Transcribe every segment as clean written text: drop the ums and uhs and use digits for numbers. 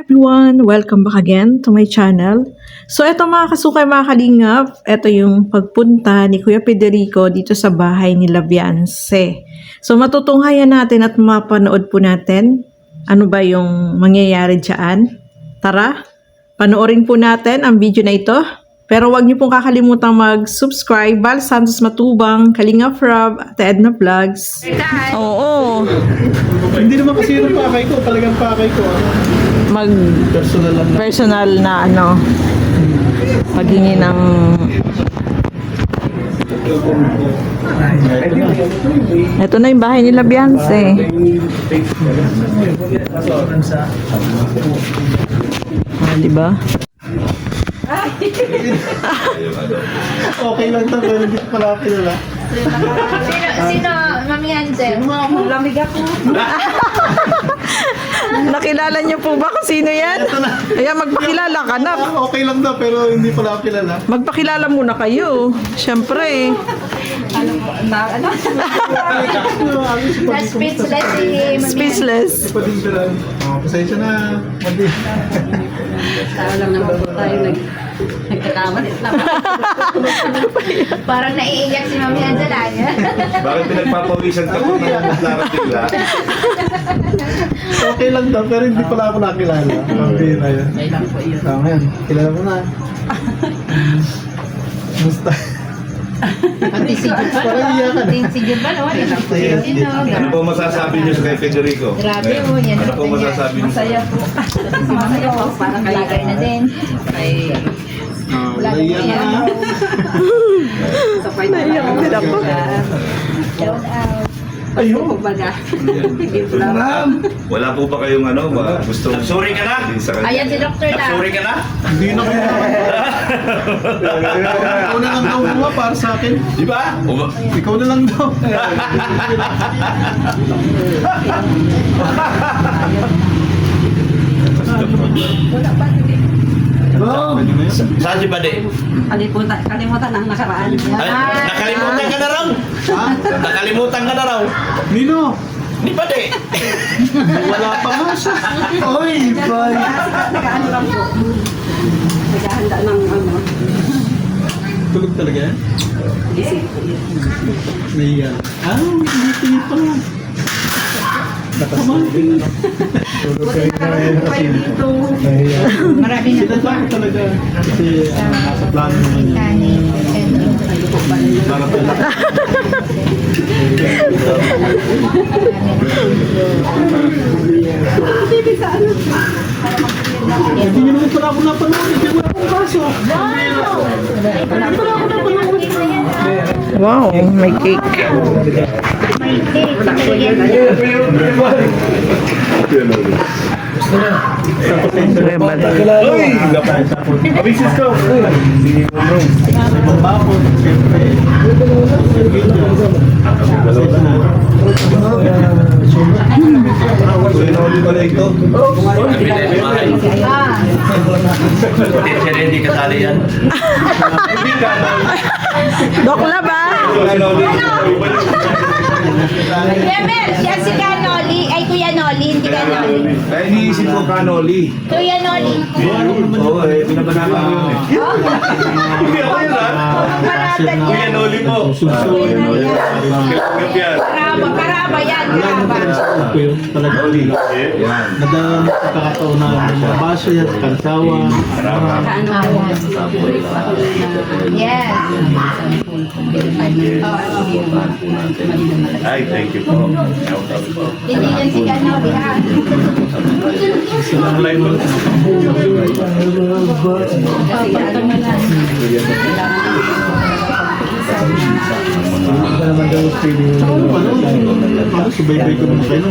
Everyone! Welcome back again to my channel. So eto mga kasukay mga kalingap, eto yung pagpunta ni Kuya Federico dito sa bahay ni Labianse. So matutunghayan natin at mapanood po natin ano ba yung mangyayari dyan. Tara, panoorin po natin ang video na ito. Pero huwag niyo pong kakalimutang mag-subscribe. Val Santos Matubang, Kalingap Rob, at Edna Vlogs. Oo. Hindi naman kasi yung pakay ko, talagang pakay ko. Personal na ano, paghingi ng ito na yung bahay nila Beyonce. Diba? Okay lang to, pero hindi ko pala kilala. Sino? Mami Hansel? Lamig ako. Nakilala niyo po ba kung sino yan? Ayan, magpakilala ka na. Okay lang daw, pero hindi pala kilala. Magpakilala muna kayo. Siyempre. Speechless si Mami. Speechless. Pading sila. Pasensya na. Madi. Tao lang naman po tayo nagkakamalit lang. Parang naiiyak si Mami Hansel. Bakit pinagpapawisan ka kung narating lang? Okay lang daw, pero hindi pala ako nakilala. Pambira yan. Kailan po yun? Tama yan. Kilala mo na. Musta? Pati si Jubal. Parang iyakan. Pati si Jubal. Ano po masasabi niyo sa kay Federico? Grabe mo yan. Ano po masasabi niyo? Masaya po. Masaya po. Parang Lagay na din. ay Naiyak na. sa point na Naiyak lang. din ako. Shout out. Ayun. Kumbaga. Hindi po lang. Wala po ba kayong ano? Gusto sorry ka na? Ayan si Dr. La. Sorry ka na? Hindi na kaya. Ikaw na lang daw mga para sa akin. Di ba? Ikaw na lang daw. Oh, Saan si Bade? Kalimutan ang nakaraan. Nakalimutan ka na raw? Nakalimutan ka na raw? Nino, Ni Bade? wala pa nga siya. Oy, boy. Nag-ano lang po. Naghahanda ng ano. Tulog talaga yan? Gising po. Naiyan. Hindi pa lang. Nakasabi. Tulog kayo na yan kasi naiyan. Marami na Sila lang talaga. Kasi nasa plano naman yan. Para pala. Hindi nyo naman pala ako napanood. Hindi mo akong kaso. Hindi pala ako napanood. Wow, may cake. Uy! Abisis ko! Ibang bakot. Siyempre. Sinuli pala ito. Hindi kasali yan. Dokla ba? Kuya Mel, siya si Kanoli. Ay, Kuya Noli, hindi Kanoli. Kaya iniisip ko kanoli. Kuya Noli. Oo, binabanatan ko yun eh. Hindi ako yun ha? Paratan Kuya yan. Noli po. Yan. Karaba yan, karaba. Ako yun talaga. Yan. Nadaan sa kakataon na mga baso yan, kansawa. Yes. Ay, thank you po. Hindi yan si Kanoli, ha? Hindi ka naman daw feeling ano, subaybay ko naman kayo.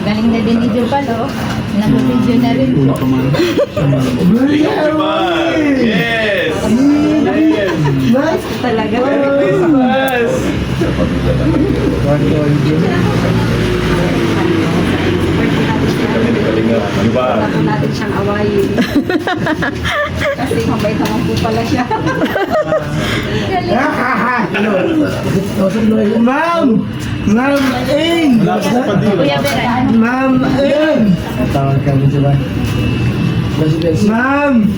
Galing na din ni Jubal, oh. Nag-video na rin. Una pa man. Yes! Talaga. Yes! Diba? Wala po natin siyang awayin. Kasi mabait naman po pala siya. Ma'am! Ma'am! Kuya Beran. Ma'am! Tawag kami sila. Ma'am!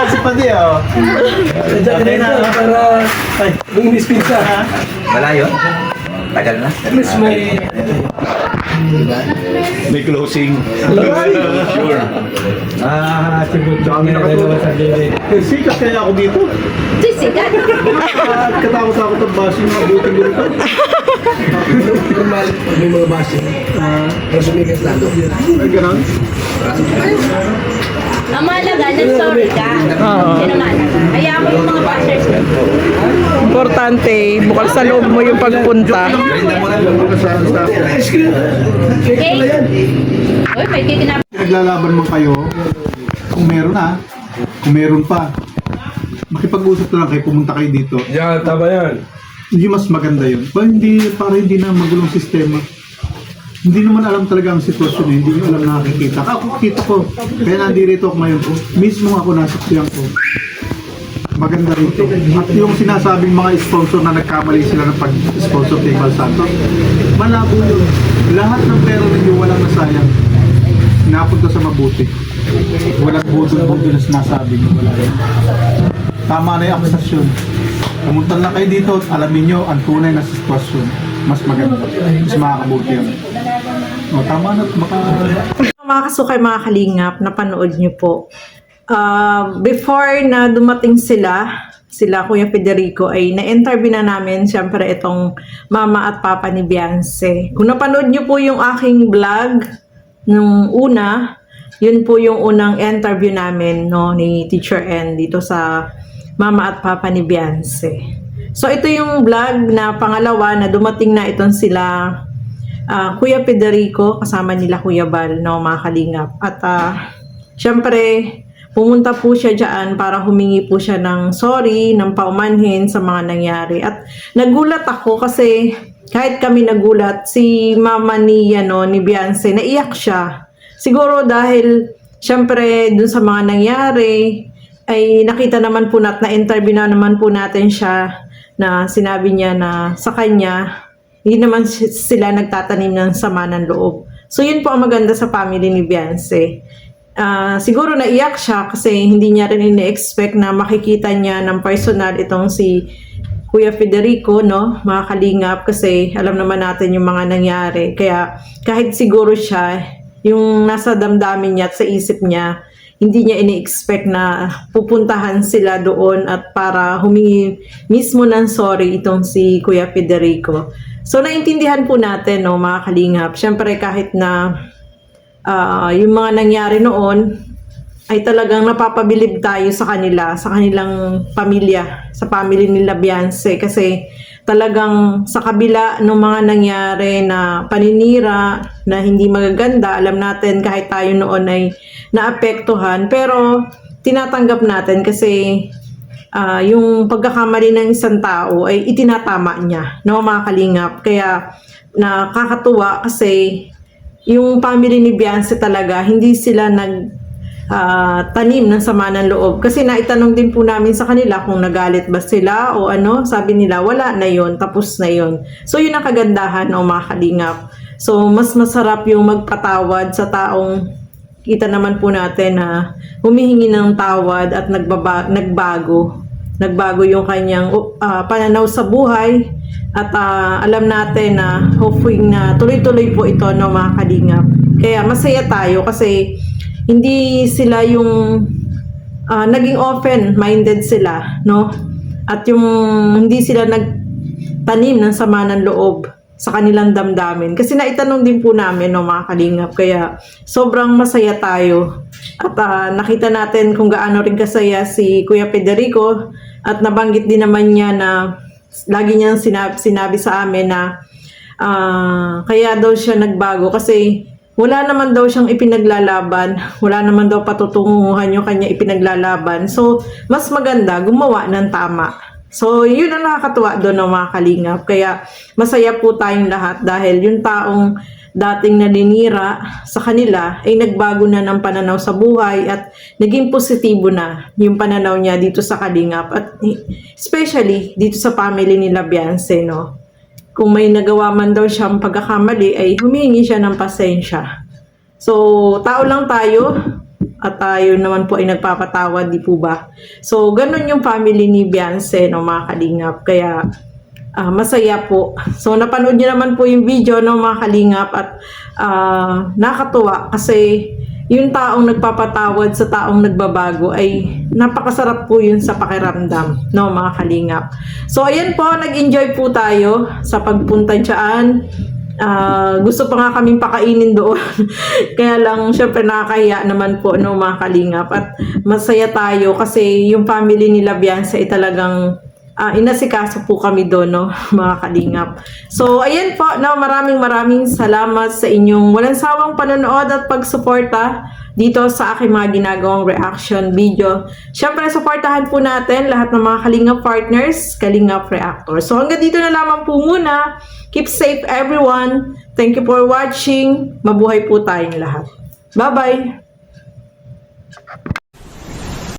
Si Pati, oh. Okay na, para... Ay, luminis pizza. Malayo? Tagal na? At least may... May closing. Sure. Siguro kami nakatulog sa gilid. Sikat kaya ako dito. Sisikat. Katakot-takot ang basing mga buting dito. Normal, pag may mga basing. Pero sumikat lalo. Ay, gano'n? Ang mahalaga, nag-sorry ka. Yan ang mahalaga. Kaya ako yung mga bashers. Importante, bukal sa loob mo yung pagpunta. Okay? Uy, may kikinap. Naglalaban man kayo, kung meron na, kung meron pa, makipag-usap na lang kayo, pumunta kayo dito. Yan, tama yan. Hindi mas maganda yun. Para hindi na magulong sistema. Hindi naman alam talaga ang sitwasyon eh. Hindi nyo alam nakikita. Ako, kita ko. Kaya nandito ako ngayon ko. Mismo ako nasaksiyan ko. Maganda rito. At yung sinasabing mga sponsor na nagkamali sila ng pag-sponsor kay Val Santos, malabo yun. Lahat ng pera ninyo walang nasayang. Napunta sa mabuti. Walang budol-budol na sinasabi nyo. Wala rin. Tama na yung akusasyon. Pumunta lang kayo dito at alamin nyo ang tunay na sitwasyon. Mas maganda. Mas makakabuti yan. O, tama na. Baka... Mga kasukay, mga kalingap, napanood niyo po. Before na dumating sila Kuya Federico, ay na-interview na namin siyempre itong mama at papa ni Beyonce. Kung napanood niyo po yung aking vlog nung una, yun po yung unang interview namin, no, ni Teacher N dito sa mama at papa ni Beyonce. So ito yung vlog na pangalawa na dumating na itong sila Kuya Federico kasama nila Kuya Val, no, mga kalingap. At syempre pumunta po siya dyan para humingi po siya ng sorry, ng paumanhin sa mga nangyari. At nagulat ako kasi kahit kami nagulat, si mama ni Beyonce, naiyak siya. Siguro dahil syempre dun sa mga nangyari, ay nakita naman po na-interview na naman po natin siya na sinabi niya na sa kanya, hindi naman sila nagtatanim ng sama ng loob. So yun po ang maganda sa family ni Beyonce. Siguro naiyak siya kasi hindi niya rin ina-expect na makikita niya ng personal itong si Kuya Federico, no, mga kalingap, kasi alam naman natin yung mga nangyari. Kaya kahit siguro siya, yung nasa damdamin niya at sa isip niya, hindi niya ini-expect na pupuntahan sila doon at para humingi mismo ng sorry itong si Kuya Federico. So naintindihan po natin, no, mga kalingap. Siyempre kahit na yung mga nangyari noon ay talagang napapabilib tayo sa kanila, sa kanilang pamilya, sa family nila Beyonce, kasi talagang sa kabila ng mga nangyari na paninira na hindi magaganda, alam natin kahit tayo noon ay naapektuhan, pero tinatanggap natin kasi yung pagkakamali ng isang tao ay itinatama niya, no, mga kalingap. Kaya nakakatuwa kasi yung family ni Beyonce talaga, hindi sila tanim ng sama ng loob. Kasi naitanong din po namin sa kanila kung nagalit ba sila o ano. Sabi nila, wala na yon, tapos na yon. So yun ang kagandahan, o mga kalingap. So mas masarap yung magpatawad sa taong kita naman po natin na humihingi ng tawad at nagbago yung kanyang pananaw sa buhay. At alam natin na hoping na tuloy-tuloy po ito, no, mga kalingap. Kaya masaya tayo kasi hindi sila yung naging open-minded sila, no? At yung hindi sila nagtanim ng sama ng loob sa kanilang damdamin. Kasi naitanong din po namin, no, mga kalingap. Kaya sobrang masaya tayo. At nakita natin kung gaano rin kasaya si Kuya Federico. At nabanggit din naman niya na lagi niyang sinabi sa amin na kaya daw siya nagbago kasi wala naman daw siyang ipinaglalaban, wala naman daw patutunguhan yung kanya ipinaglalaban. So, mas maganda gumawa ng tama. So, yun ang nakakatuwa doon ng mga kalingap. Kaya, masaya po tayong lahat dahil yung taong dating naninira sa kanila ay nagbago na ng pananaw sa buhay at naging positibo na yung pananaw niya dito sa kalingap at especially dito sa family nila Beyonce, no? kung may nagawa man daw siyang pagkakamali ay humingi siya ng pasensya. So, tao lang tayo at tayo naman po ay nagpapatawad, di po ba? So, ganun yung family ni Beyonce, no, mga kalingap. Kaya, masaya po. So, napanood niyo naman po yung video, no, mga kalingap, at nakakatuwa kasi yung taong nagpapatawad sa taong nagbabago ay napakasarap po yun sa pakiramdam, no, mga kalingap. So, ayan po, nag-enjoy po tayo sa pagpunta dyan. Gusto pa nga kaming pakainin doon. Kaya lang, syempre nakakahiya naman po, no, mga kalingap. At masaya tayo kasi yung family nila Beyonce ay talagang inasikaso po kami doon, no, mga kalingap. So, ayan po, no, maraming salamat sa inyong walang sawang panonood at pagsuporta dito sa aking mga ginagawang reaction video. Syempre, suportahan po natin lahat ng mga Kalingap partners, Kalingap reactors. So, hanggang dito na lamang po muna. Keep safe, everyone. Thank you for watching. Mabuhay po tayong lahat. Bye-bye!